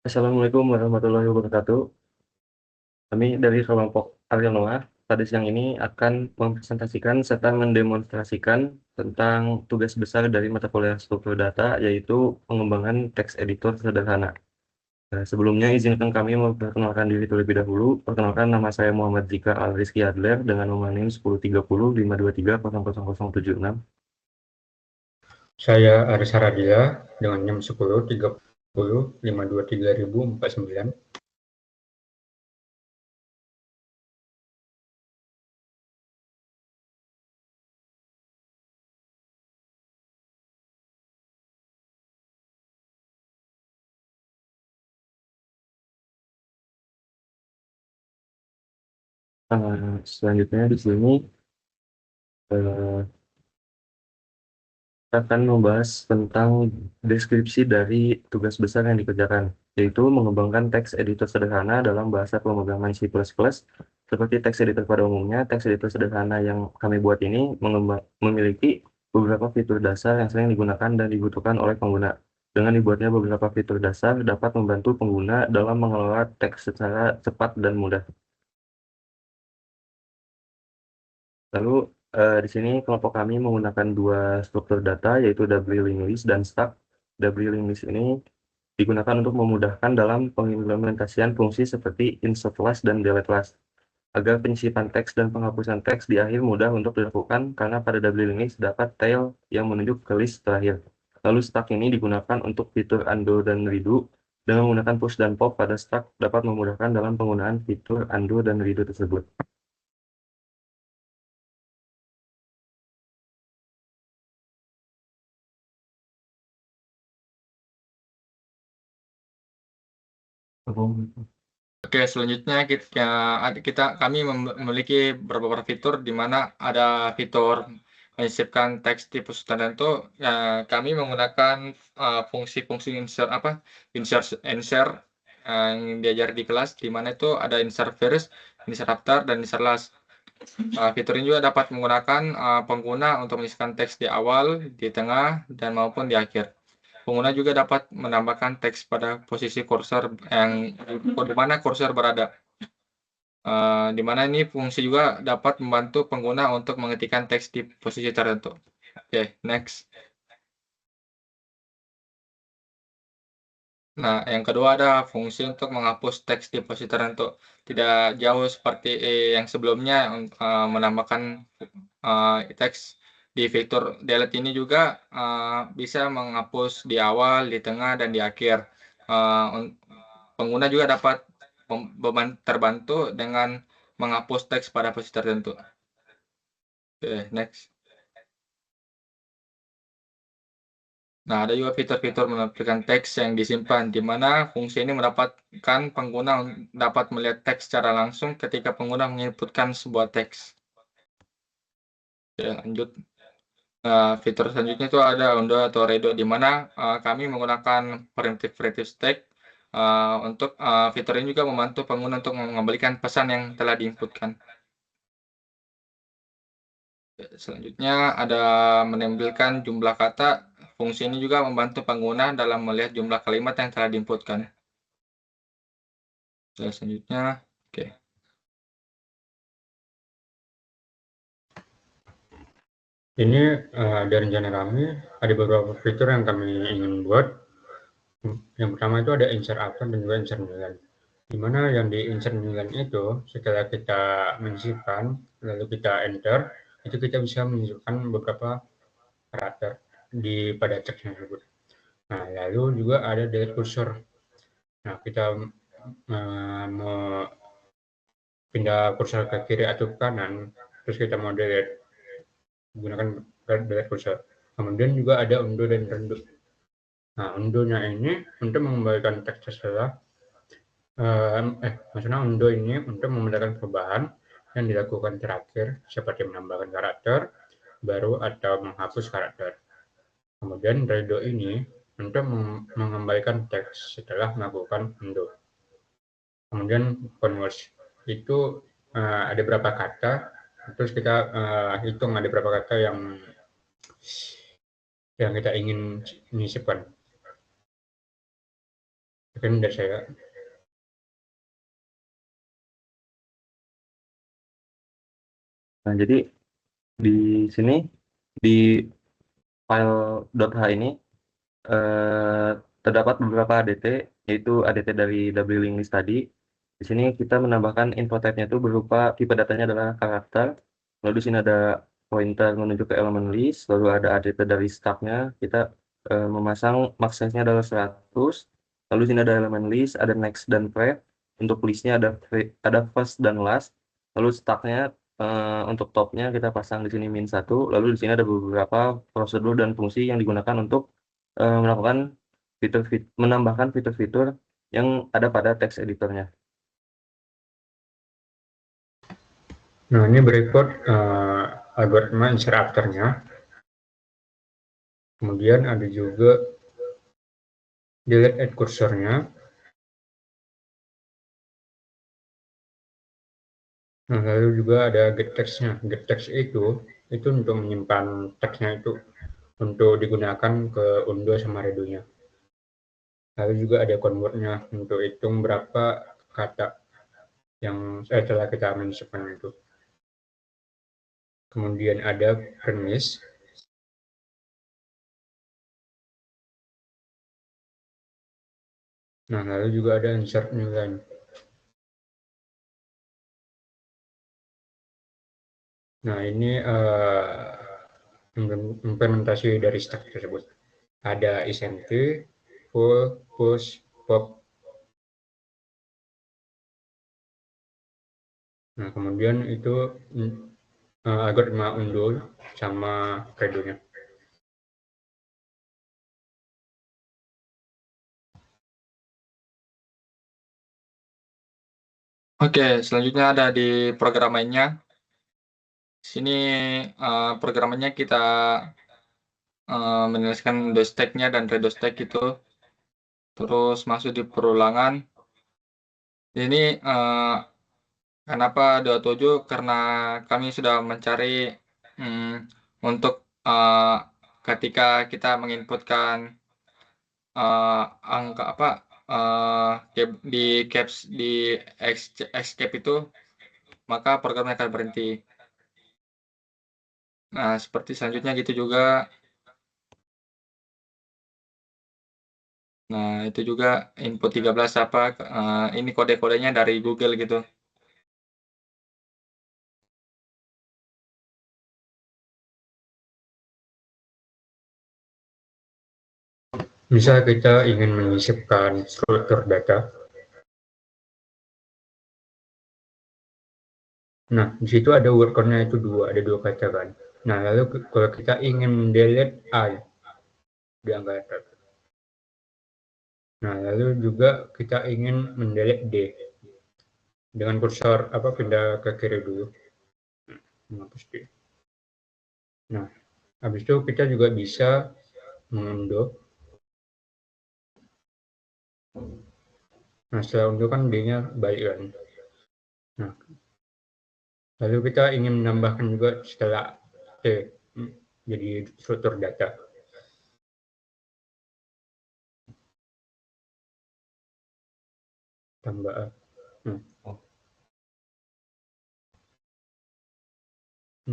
Assalamualaikum warahmatullahi wabarakatuh. Kami dari kelompok Arianoa pada siang ini akan mempresentasikan serta mendemonstrasikan tentang tugas besar dari mata kuliah struktur data, yaitu pengembangan teks editor sederhana. Nah, sebelumnya izinkan kami memperkenalkan diri terlebih dahulu. Perkenalkan, nama saya Muhammad Zika Al-Rizky Adler dengan nomor NIM 1030 523 00076. Saya Aris Haradia dengan NIM 1030 523 049. Selanjutnya di sini eh, akan membahas tentang deskripsi dari tugas besar yang dikerjakan, yaitu mengembangkan teks editor sederhana dalam bahasa pemrograman C++. Seperti teks editor pada umumnya, teks editor sederhana yang kami buat ini memiliki beberapa fitur dasar yang sering digunakan dan dibutuhkan oleh pengguna. Dengan dibuatnya beberapa fitur dasar dapat membantu pengguna dalam mengelola teks secara cepat dan mudah. Lalu di sini kelompok kami menggunakan dua struktur data, yaitu wLink dan stack. wLink ini digunakan untuk memudahkan dalam pengimplementasian fungsi seperti insert last dan delete last, agar penyisipan teks dan penghapusan teks di akhir mudah untuk dilakukan karena pada wLink dapat tail yang menunjuk ke list terakhir. Lalu stack ini digunakan untuk fitur undo dan redo. Dengan menggunakan push dan pop pada stack dapat memudahkan dalam penggunaan fitur undo dan redo tersebut. Oke, selanjutnya kami memiliki beberapa fitur di mana ada fitur menyisipkan teks di pos tertentu. Kami menggunakan fungsi-fungsi insert yang diajar di kelas, di mana itu ada insert first, insert after, dan insert last. Fitur ini juga dapat menggunakan pengguna untuk menyisipkan teks di awal, di tengah, dan maupun di akhir. Pengguna juga dapat menambahkan teks pada posisi kursor di mana kursor berada. Di mana ini fungsi juga dapat membantu pengguna untuk mengetikkan teks di posisi tertentu. Oke, next. Nah, yang kedua ada fungsi untuk menghapus teks di posisi tertentu. Tidak jauh seperti yang sebelumnya, menambahkan teks di fitur delete ini juga bisa menghapus di awal, di tengah, dan di akhir. Pengguna juga dapat terbantu dengan menghapus teks pada posisi tertentu. Oke, next. Nah, ada juga fitur-fitur menampilkan teks yang disimpan, di mana fungsi ini mendapatkan pengguna dapat melihat teks secara langsung ketika pengguna menginputkan sebuah teks. Oke, lanjut. Fitur selanjutnya itu ada undo atau redo, di mana kami menggunakan primitive stack. Untuk fitur ini juga membantu pengguna untuk mengembalikan pesan yang telah diinputkan. Selanjutnya ada menampilkan jumlah kata. Fungsi ini juga membantu pengguna dalam melihat jumlah kalimat yang telah diinputkan. Selanjutnya, oke. Ini dari rencana kami ada beberapa fitur yang kami ingin buat. Yang pertama itu ada insert after dan juga insert nilai. Di mana yang di insert nilai itu setelah kita menyisipkan lalu kita enter, itu kita bisa menyisipkan beberapa karakter pada teks tersebut. Nah, lalu juga ada delete cursor. Nah, kita mau pindah kursor ke kiri atau ke kanan, terus kita mau delete, gunakan delete cursor. Kemudian juga ada undo dan redo. Nah, undo-nya ini untuk mengembalikan teks setelah maksudnya undo ini untuk memudahkan perubahan yang dilakukan terakhir, seperti menambahkan karakter baru atau menghapus karakter. Kemudian redo ini untuk mengembalikan teks setelah melakukan undo. Kemudian converse itu ada berapa kata, terus kita hitung ada berapa kata yang kita ingin menyisipkan. Sekian dari saya. Nah, jadi di sini di file .h ini terdapat beberapa ADT, yaitu ADT dari WLink list tadi. Di sini kita menambahkan info type-nya itu berupa tipe datanya adalah karakter. Lalu di sini ada pointer menuju ke elemen list, lalu ada ADT dari stack-nya. Kita memasang max size-nya adalah 100. Lalu di sini ada elemen list, ada next dan pre. Untuk list-nya ada first dan last. Lalu stack-nya untuk top-nya kita pasang di sini -1. Lalu di sini ada beberapa prosedur dan fungsi yang digunakan untuk melakukan menambahkan fitur-fitur yang ada pada text editornya. Nah, ini berikut algoritma insert after-nya. Kemudian ada juga delete add cursor-nya. Nah, lalu juga ada get text-nya. Get text itu untuk menyimpan teksnya itu untuk digunakan ke undo sama redo-nya. Lalu juga ada convert-nya untuk hitung berapa kata yang telah kita menyiapkan itu. Kemudian ada premise. Nah, lalu juga ada insert new line. Nah, ini implementasi dari stack tersebut. Ada isempty, full, push, pop. Nah, kemudian itu algoritma undo sama redo-nya. Oke, selanjutnya ada di program mainnya. Sini programnya kita menuliskan do stack-nya dan redo stack itu. Terus masuk di perulangan. Ini kenapa 27? Karena kami sudah mencari untuk ketika kita menginputkan angka apa di caps di escape itu, maka programnya akan berhenti. Nah, seperti selanjutnya gitu juga. Nah, itu juga input 13 apa ini kode-kodenya dari Google gitu. Misal kita ingin menyisipkan struktur data. Nah, di situ ada word count-nya itu ada dua kata kan. Nah, lalu kalau kita ingin mendelete I di angka data. Nah, lalu juga kita ingin mendelete D dengan kursor pindah ke kiri dulu. Menghapus D. Nah, habis itu kita juga bisa mengundo. Nah, setelah undo kan D-nya baik kan. Nah, lalu kita ingin menambahkan juga setelah T jadi struktur data. Tambah A.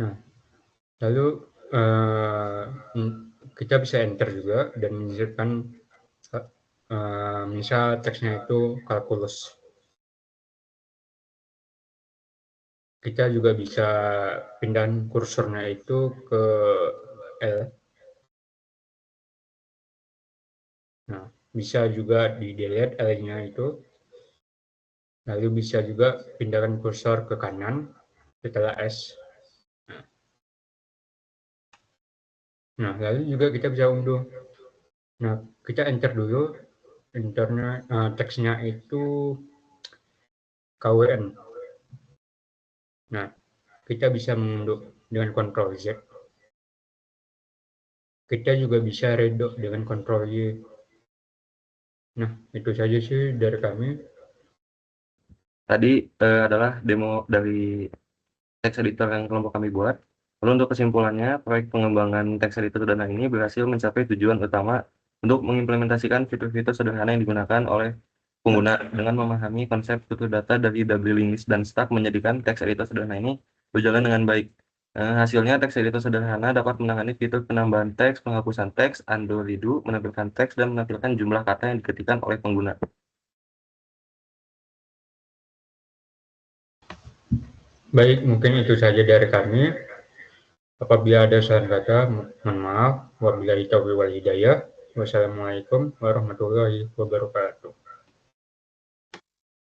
Nah, lalu kita bisa enter juga dan menyisipkan misal teksnya itu kalkulus. Kita juga bisa pindahin kursornya itu ke L. Nah, bisa juga di delete L-nya itu. Lalu bisa juga pindahkan kursor ke kanan setelah S. Nah, lalu juga kita bisa unduh. Nah, kita enter dulu. Enternya teksnya itu KWN. Nah, kita bisa mengunduh dengan Ctrl Z. Kita juga bisa redo dengan Ctrl Y. Nah, itu saja sih dari kami. Tadi adalah demo dari text editor yang kelompok kami buat. Lalu untuk kesimpulannya, proyek pengembangan text editor Dana ini berhasil mencapai tujuan utama untuk mengimplementasikan fitur-fitur sederhana yang digunakan oleh pengguna dengan memahami konsep struktur data dari WLinglist dan Stack menjadikan teks editor sederhana ini berjalan dengan baik. Hasilnya, teks editor sederhana dapat menangani fitur penambahan teks, penghapusan teks, undo, redo, menampilkan teks, dan menampilkan jumlah kata yang diketikkan oleh pengguna. Baik, mungkin itu saja dari kami. Apabila ada saran kata, mohon maaf. Wabillahi taufiq wal hidayah. Wassalamualaikum warahmatullahi wabarakatuh.